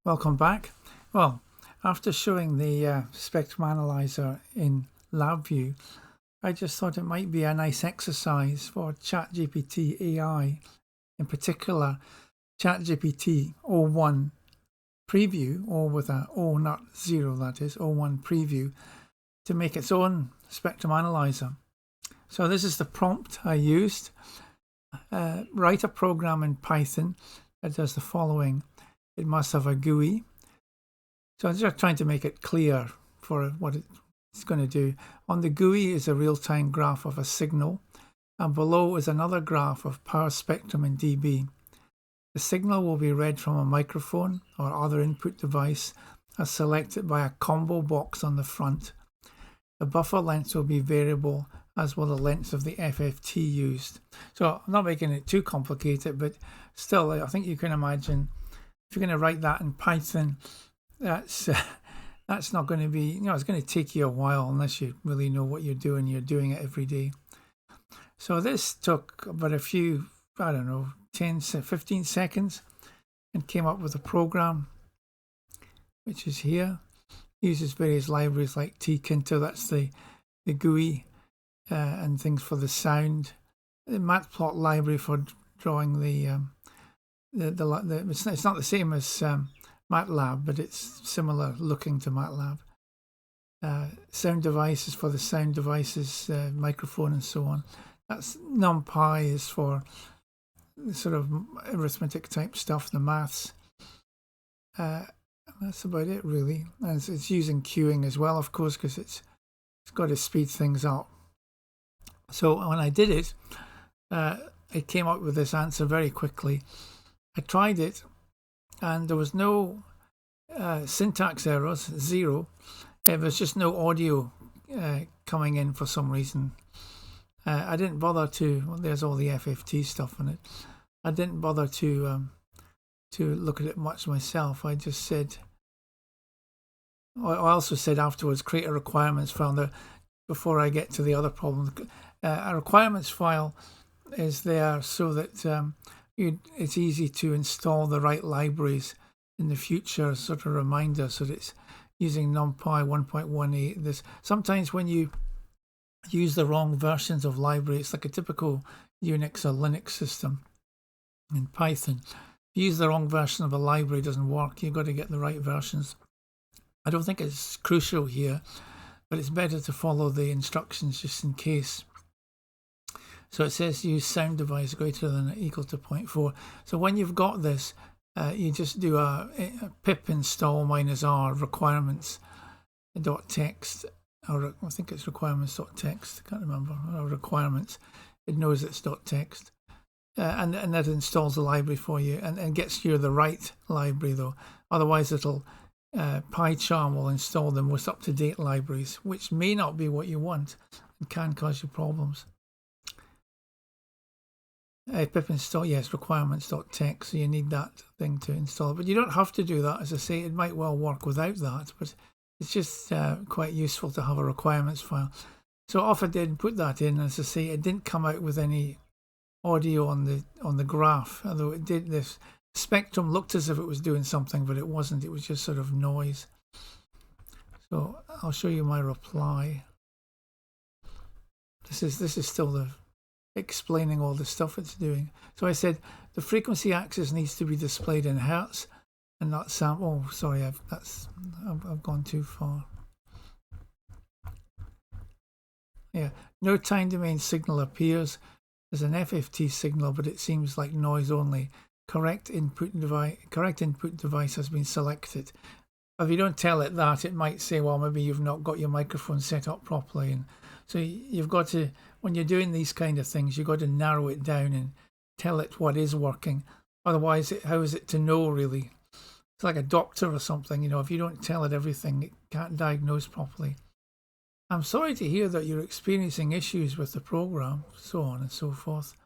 Welcome back. Well, after showing the spectrum analyzer in LabVIEW, I just thought it might be a nice exercise for ChatGPT AI, in particular ChatGPT O1 preview, or with a O not 0 that is, O1 preview, to make its own spectrum analyzer. So this is the prompt I used. Write a program in Python that does the following. It must have a GUI. So I'm just trying to make it clear for what it's going to do. On the GUI is a real-time graph of a signal, and below is another graph of power spectrum in dB. The signal will be read from a microphone or other input device as selected by a combo box on the front. The buffer length will be variable, as will the length of the FFT used. So I'm not making it too complicated, but still, I think you can imagine if you're going to write that in Python, that's not going to be, it's going to take you a while unless you really know what you're doing. You're doing it every day. So this took about a few, 10, 15 seconds and came up with a program, which is here. Uses various libraries like tkinter, that's the GUI, and things for the sound. The matplot library for drawing it's not the same as MATLAB, but it's similar looking to MATLAB. Sound devices for the sound devices, microphone and so on. That's NumPy is for sort of arithmetic type stuff, the maths. That's about it really. And it's using queuing as well, of course, because it's got to speed things up. So when I did it, it came up with this answer very quickly. I tried it and there was no syntax errors, 0. There was just no audio coming in for some reason. I didn't bother to, there's all the FFT stuff in it. I didn't bother to look at it much myself. I just said, I also said afterwards, create a requirements file there before I get to the other problem. A requirements file is there so that it's easy to install the right libraries in the future, sort of reminder, so that it's using NumPy 1.18. Sometimes when you use the wrong versions of library, it's like a typical Unix or Linux system in Python. If you use the wrong version of a library, it doesn't work. You've got to get the right versions. I don't think it's crucial here, but it's better to follow the instructions just in case. So it says use sound device greater than or equal to 0.4. So when you've got this, you just do a pip install -r requirements.txt, or I think it's requirements.txt, I can't remember, or requirements. It knows it's .txt. And that installs the library for you and gets you the right library though. Otherwise it'll, PyCharm will install the most up-to-date libraries, which may not be what you want and can cause you problems. Pip install, yes, requirements.txt, so you need that thing to install it. But you don't have to do that. As I say, it might well work without that, but it's just quite useful to have a requirements file. So off I did put that in. As I say, it didn't come out with any audio on the graph, although it did. This spectrum looked as if it was doing something, but it wasn't. It was just sort of noise. So I'll show you my reply. This is still the explaining all the stuff it's doing. So I said the frequency axis needs to be displayed in hertz and not sample. Oh, sorry, I've gone too far. Yeah, no time domain signal appears. There's an FFT signal, but it seems like noise only. Correct input device has been selected. If you don't tell it that, it might say, well, maybe you've not got your microphone set up properly. And so you've got to, when you're doing these kind of things, you've got to narrow it down and tell it what is working. Otherwise, how is it to know, really? It's like a doctor or something, if you don't tell it everything, it can't diagnose properly. I'm sorry to hear that you're experiencing issues with the program, so on and so forth.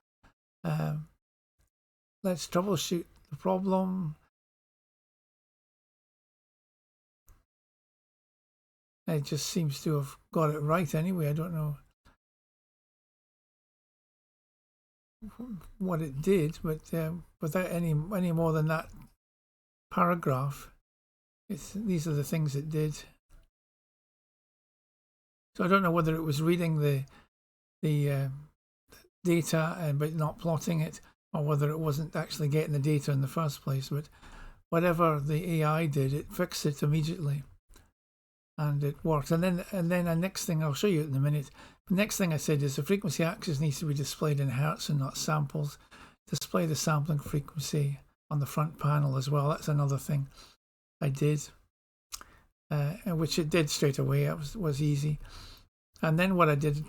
Let's troubleshoot the problem. It just seems to have got it right anyway. I don't know what it did, but without any more than that paragraph, these are the things it did. So I don't know whether it was reading the data but not plotting it, or whether it wasn't actually getting the data in the first place. But whatever the AI did, it fixed it immediately, and it worked. And then the next thing I'll show you in a minute. The next thing I said is the frequency axis needs to be displayed in hertz and not samples. Display the sampling frequency on the front panel as well. That's another thing I did, which it did straight away. It was easy. And then what I did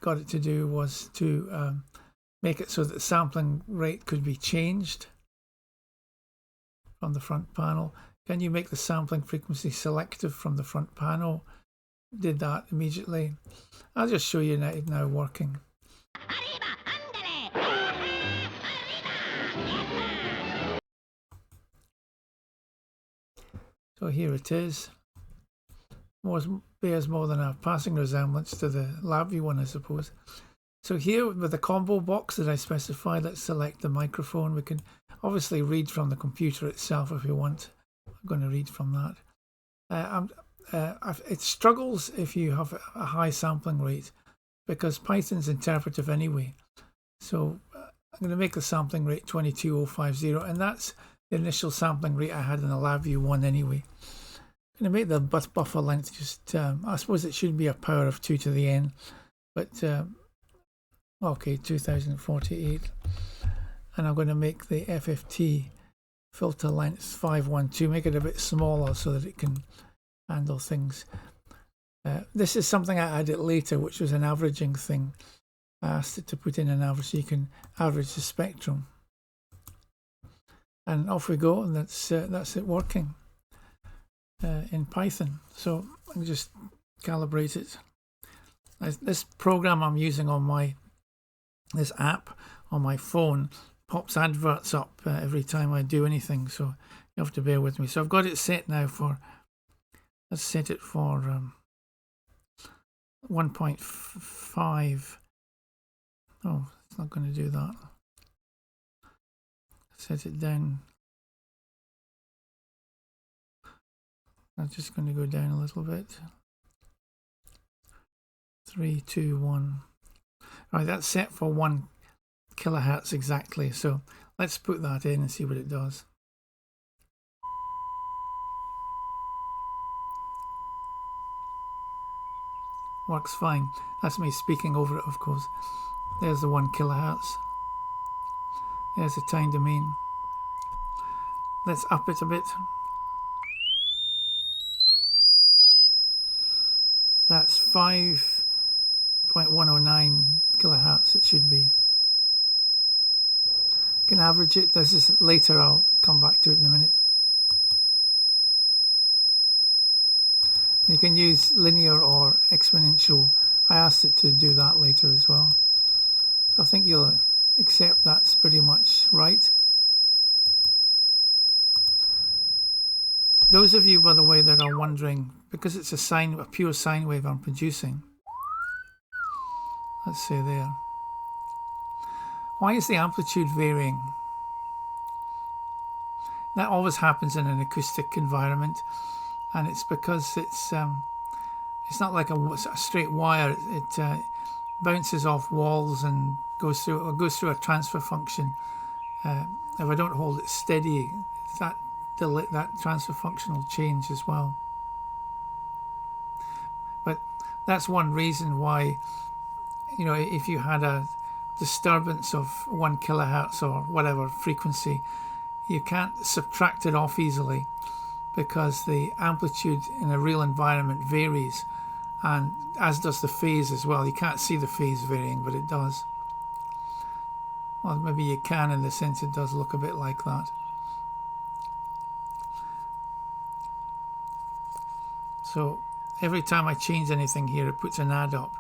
got it to do was to make it so that the sampling rate could be changed from the front panel. Can you make the sampling frequency selective from the front panel? Did that immediately. I'll just show you now working. So here it is. Bears more than a passing resemblance to the LabVIEW one, I suppose. So here with the combo box that I specified, let's select the microphone. We can obviously read from the computer itself if we want. I'm going to read from that. It struggles if you have a high sampling rate because Python's interpretive anyway. So I'm going to make the sampling rate 22050, and that's the initial sampling rate I had in the LabVIEW one anyway. I'm going to make the buffer length just, I suppose it should be a power of 2 to the n, but okay, 2048. And I'm going to make the FFT filter length 512, make it a bit smaller so that it can handle things. This is something I added later, which was an averaging thing. I asked it to put in an average so you can average the spectrum. And off we go, and that's it working in Python. So I'll just calibrate it. This program I'm using on this app on my phone pops adverts up every time I do anything, so you have to bear with me. So I've got it set now for, let's set it for 1.5. Oh, it's not going to do that. Set it down. I'm just going to go down a little bit. 3, 2, 1. Right, that's set for 1 kilohertz exactly. So let's put that in and see what it does. Works fine. That's me speaking over it, of course. There's the 1 kilohertz. There's the time domain. Let's up it a bit. That's 5.109 kilohertz it should be. You can average it. This is later, I'll come back to it in a minute. You can use linear or exponential. I asked it to do that later as well. So I think you'll accept that's pretty much right. Those of you, by the way, that are wondering, because it's a pure sine wave I'm producing. Let's say there. Why is the amplitude varying? That always happens in an acoustic environment, and it's because it's not like a straight wire. It bounces off walls and goes through a transfer function. If I don't hold it steady, that transfer function will change as well. But that's one reason why, you know, if you had a disturbance of 1 kilohertz or whatever frequency, you can't subtract it off easily because the amplitude in a real environment varies, and as does the phase as well. You can't see the phase varying, but it does. Well, maybe you can, in the sense it does look a bit like that. So every time I change anything here, it puts an add up.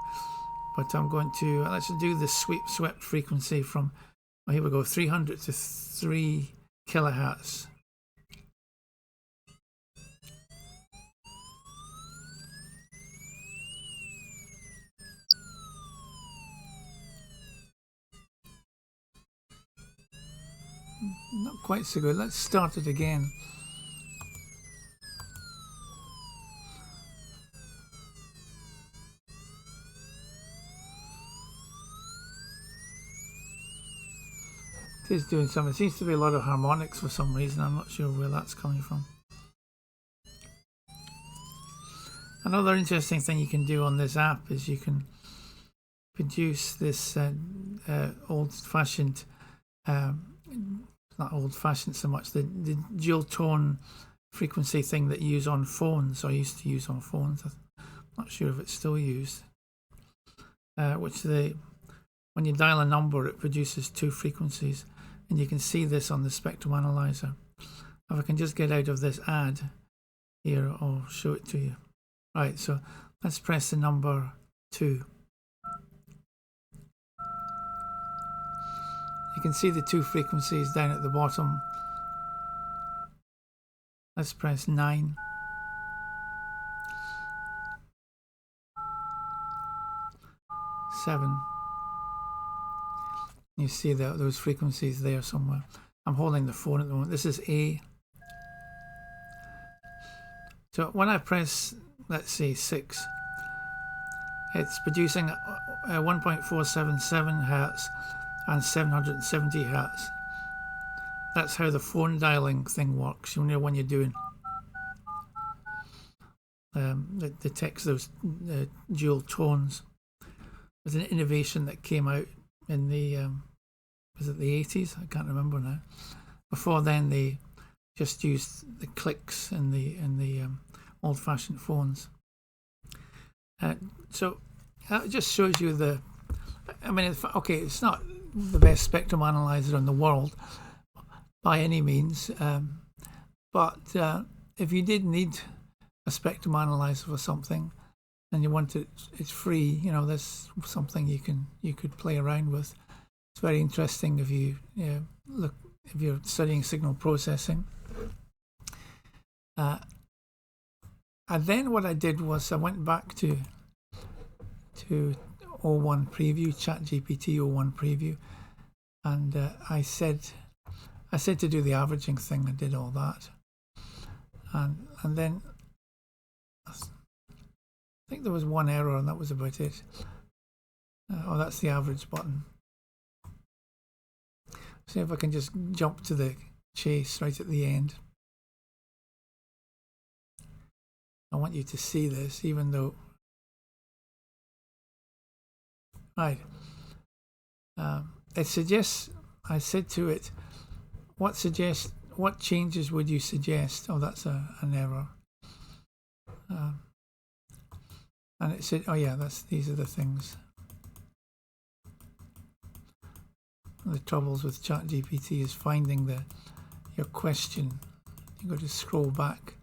But I'm going to, let's do the swept frequency from, well, here we go, 300 to 3 kilohertz. Not quite so good. Let's start it again. it is doing something. It seems to be a lot of harmonics for some reason. I'm not sure where that's coming from. Another interesting thing you can do on this app is you can produce this old-fashioned, not old-fashioned so much, the dual tone frequency thing that you use on phones, or used to use on phones. I'm not sure if it's still used. When you dial a number, it produces two frequencies, and you can see this on the spectrum analyzer. If I can just get out of this ad here, I'll show it to you. Right, so let's press the number 2. You can see the two frequencies down at the bottom. Let's press 9. Seven. You see those frequencies there somewhere. I'm holding the phone at the moment. This is A. So when I press, let's say 6, it's producing 1.477 Hertz and 770 Hertz. That's how the phone dialing thing works. You know, when you're doing it detects those dual tones. It was an innovation that came out in the was it the 80s? I can't remember now. Before then, they just used the clicks in the old-fashioned phones. So that just shows you the. I mean, okay, it's not the best spectrum analyzer in the world by any means, but if you did need a spectrum analyzer for something and you want it, it's free. You know, there's something you could play around with. It's very interesting if you look, if you're studying signal processing. And then what I did was I went back to O1 preview, ChatGPT O1 preview, and I said to do the averaging thing. I did all that, and then I think there was one error, and that was about it. Oh, that's the average button. See if I can just jump to the chase right at the end. I want you to see this, even though. Right. It suggests. I said to it, what changes would you suggest? Oh, that's an error. And it said, oh yeah, these are the things. The troubles with ChatGPT is finding your question. You've got to scroll back.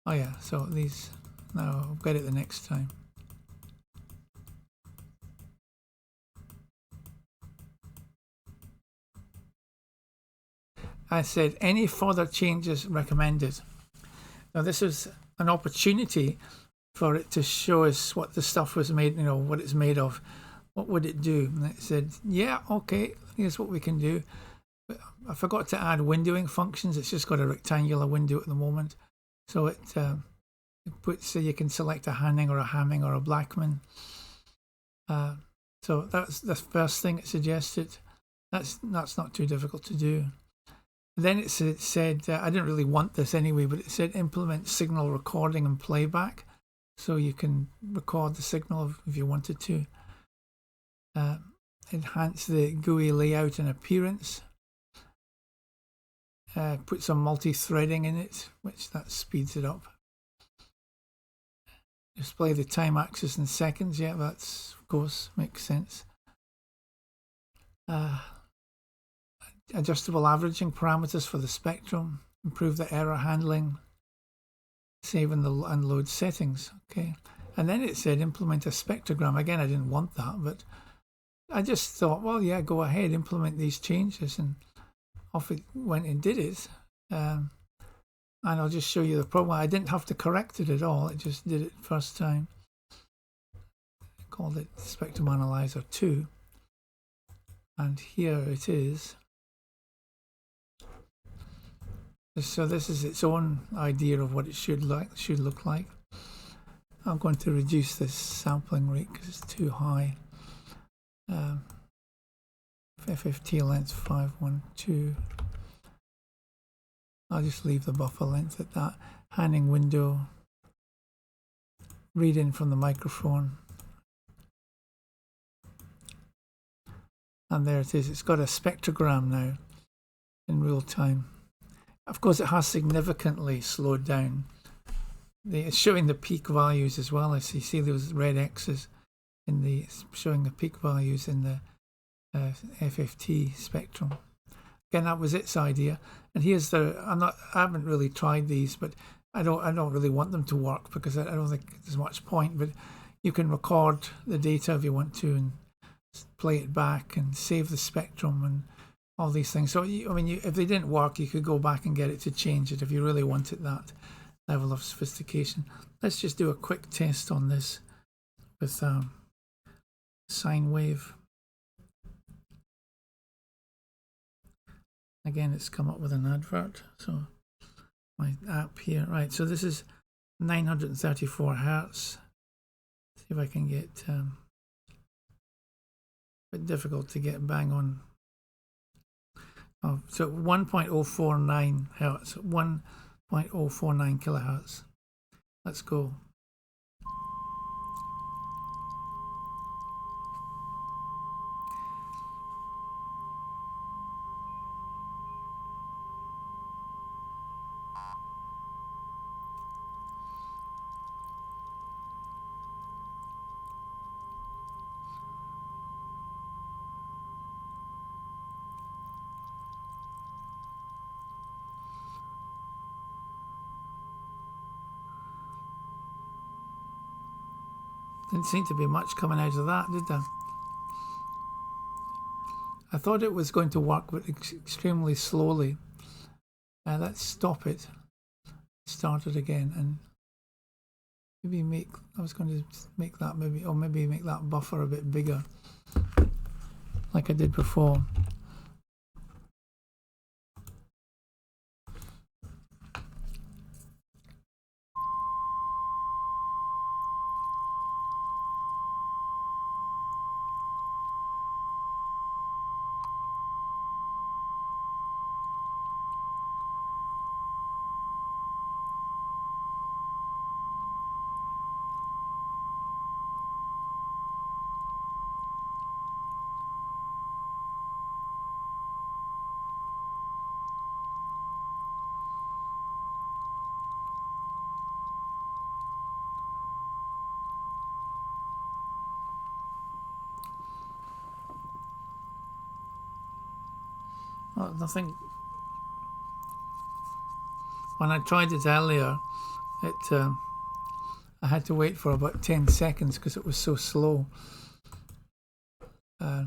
Oh yeah, so these. Now I'll get it the next time. I said, any further changes recommended. Now this is an opportunity for it to show us what the stuff was made, you know, what it's made of. What would it do? And it said, yeah, okay, here's what we can do. But I forgot to add windowing functions. It's just got a rectangular window at the moment. So it puts, so you can select a Hanning or a Hamming or a Blackman. So that's the first thing it suggested. That's not too difficult to do. Then it said I didn't really want this anyway, but it said implement signal recording and playback, so you can record the signal if you wanted to. Enhance the GUI layout and appearance. Put some multi-threading in it, which that speeds it up. Display the time axis in seconds. Yeah, that's, of course, makes sense. Adjustable averaging parameters for the spectrum. Improve the error handling. Save and load settings. Okay. And then it said implement a spectrogram. Again, I didn't want that, but I just thought, well, yeah, go ahead, implement these changes, and off it went and did it. And I'll just show you the problem. I didn't have to correct it at all. It just did it first time. I called it Spectrum Analyzer 2. And here it is. So this is its own idea of what it should look like. I'm going to reduce this sampling rate because it's too high. FFT length 512. I'll just leave the buffer length at that. Handing window, read in from the microphone. And there it is. It's got a spectrogram now in real time. Of course, it has significantly slowed down. It's showing the peak values as well. As you see those red X's in the showing the peak values in the FFT spectrum. Again, that was its idea. And here's the. I haven't really tried these, but I don't really want them to work because I don't think there's much point. But you can record the data if you want to and play it back and save the spectrum and all these things. So if they didn't work, you could go back and get it to change it if you really wanted that level of sophistication. Let's just do a quick test on this with sine wave. Again, it's come up with an advert. So my app here, right? So this is 934 hertz. See if I can get. A bit difficult to get bang on. Oh, so 1.049 hertz, 1.049 kilohertz. Let's go. Didn't seem to be much coming out of that, did there? I thought it was going to work, but extremely slowly. Let's stop it. Start it again, and maybe I was going to make that maybe make that buffer a bit bigger, like I did before. Well, nothing. When I tried it earlier, I had to wait for about 10 seconds because it was so slow. So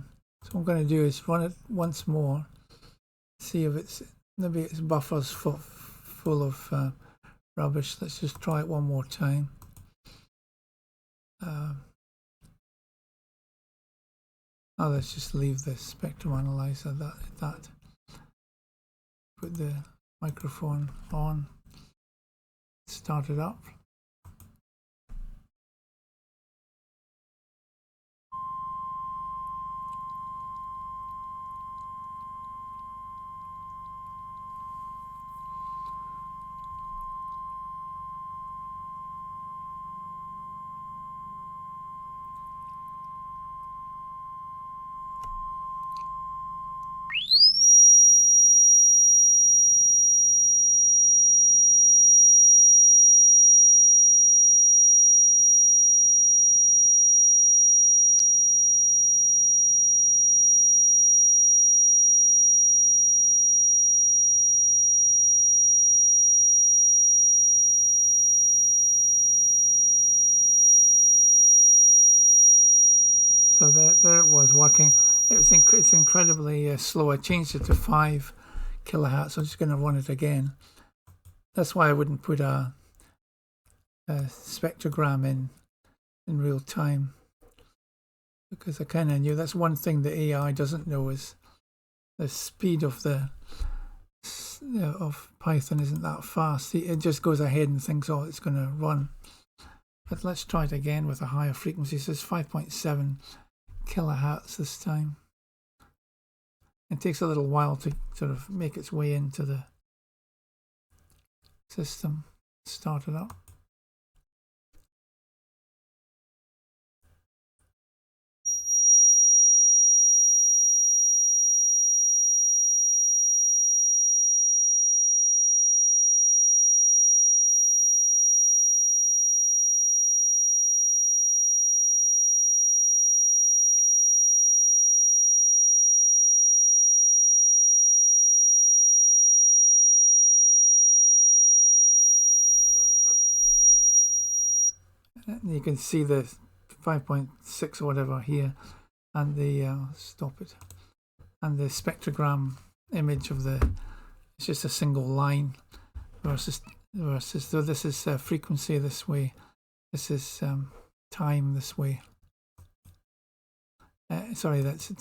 what I'm going to do is run it once more, see if maybe its buffer's full of rubbish. Let's just try it one more time. Let's just leave the spectrum analyzer that. Put the microphone on, start it up. So there it was working. It's incredibly slow. I changed it to 5 kilohertz. I'm just going to run it again. That's why I wouldn't put a spectrogram in real time, because I kind of knew that's one thing the AI doesn't know is the speed of of Python isn't that fast. It just goes ahead and thinks, oh, it's going to run. But let's try it again with a higher frequency. So it's 5.7 kilohertz this time. It takes a little while to sort of make its way into the system. Start it up. You can see the 5.6 or whatever here, and the stop it, and the spectrogram image of the, it's just a single line versus so this is frequency this way, this is time this way. Sorry, that's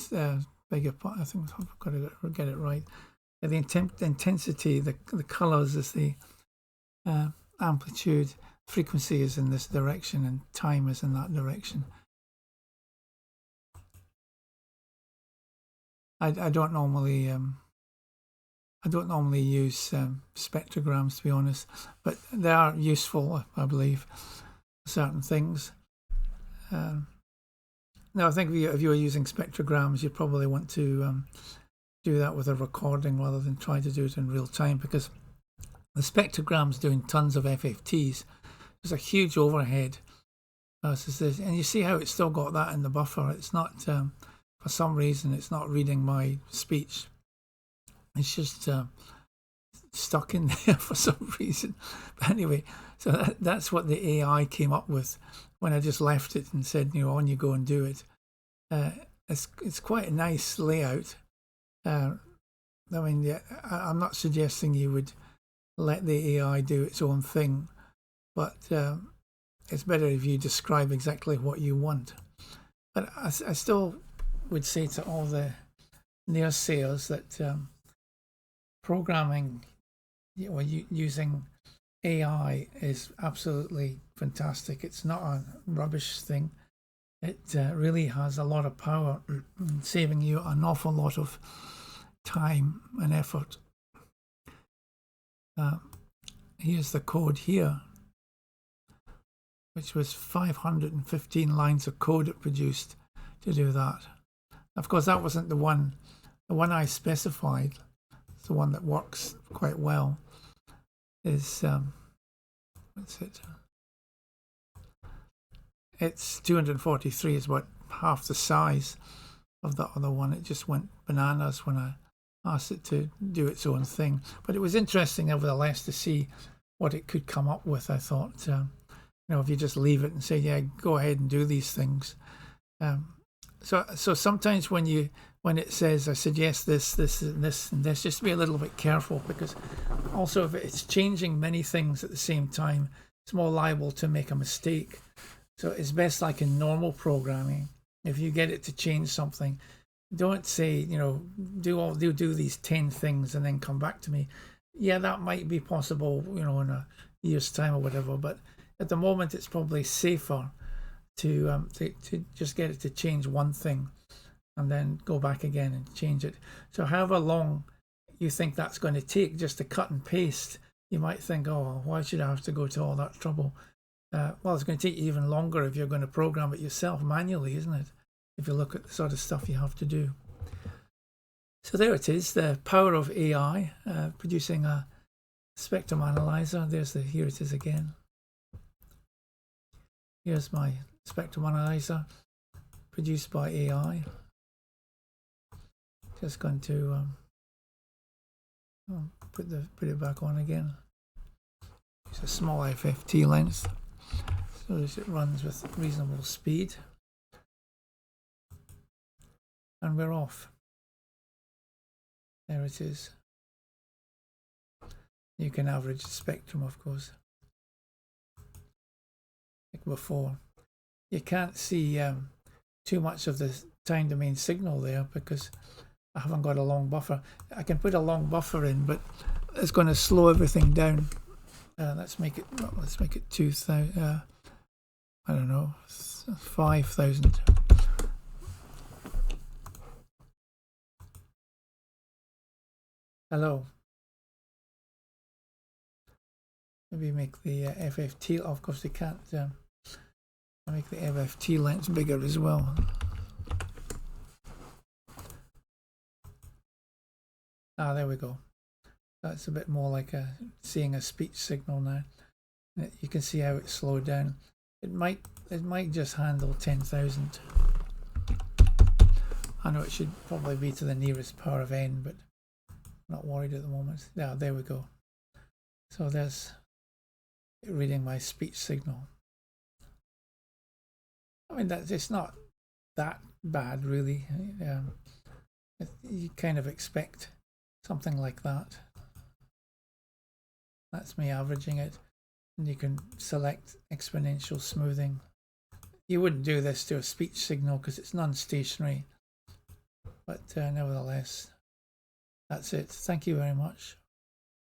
beg your pardon, I think I've got to get it right. The intensity, the colors is the amplitude, frequency is in this direction, and time is in that direction. I don't normally use spectrograms, to be honest, but they are useful, I believe, for certain things. Now, I think if you were using spectrograms, you'd probably want to do that with a recording rather than try to do it in real time, because the spectrogram's doing tons of FFTs. There's a huge overhead versus this, and you see how it's still got that in the buffer. It's not, for some reason, it's not reading my speech. It's just stuck in there for some reason. But anyway, so that's what the AI came up with when I just left it and said, on you go and do it. It's quite a nice layout. I mean, yeah, I'm not suggesting you would let the AI do its own thing, but it's better if you describe exactly what you want. But I still would say to all the naysayers that programming using AI is absolutely fantastic. It's not a rubbish thing. It really has a lot of power, saving you an awful lot of time and effort. Here's the code here, which was 515 lines of code it produced to do that. Of course, that wasn't the one I specified. The one that works quite well is what's it? It's 243, is about half the size of the other one. It just went bananas when I asked it to do its own thing. But it was interesting, nevertheless, to see what it could come up with. I thought, if you just leave it and say, yeah, go ahead and do these things. So sometimes when it says, I suggest this, and this, just be a little bit careful, because also if it's changing many things at the same time, it's more liable to make a mistake. So it's best, like in normal programming, if you get it to change something, don't say, do these 10 things and then come back to me. Yeah, that might be possible, in a year's time or whatever, but at the moment it's probably safer to just get it to change one thing and then go back again and change it. So however long you think that's going to take just to cut and paste, you might think, oh, why should I have to go to all that trouble? Well, it's going to take you even longer if you're going to program it yourself manually, isn't it? If you look at the sort of stuff you have to do. So there it is, the power of AI producing a spectrum analyzer. Here it is again. Here's my spectrum analyzer produced by AI. Just going to put it back on again. It's a small FFT length, so as it runs with reasonable speed. And we're off. There it is. You can average the spectrum, of course, like before. You can't see too much of the time domain signal there because I haven't got a long buffer. I can put a long buffer in, but it's going to slow everything down. Let's make it 2,000. I don't know, 5,000. Hello. Maybe make the FFT, of course they can't, make the FFT length bigger as well. There we go. That's a bit more like seeing a speech signal now. You can see how it's slowed down. It might just handle 10,000. I know it should probably be to the nearest power of n, but I'm not worried at the moment. There we go. So there's it reading my speech signal. I mean, it's not that bad, really. You kind of expect something like that. That's me averaging it. And you can select exponential smoothing. You wouldn't do this to a speech signal because it's non-stationary. But nevertheless, that's it. Thank you very much.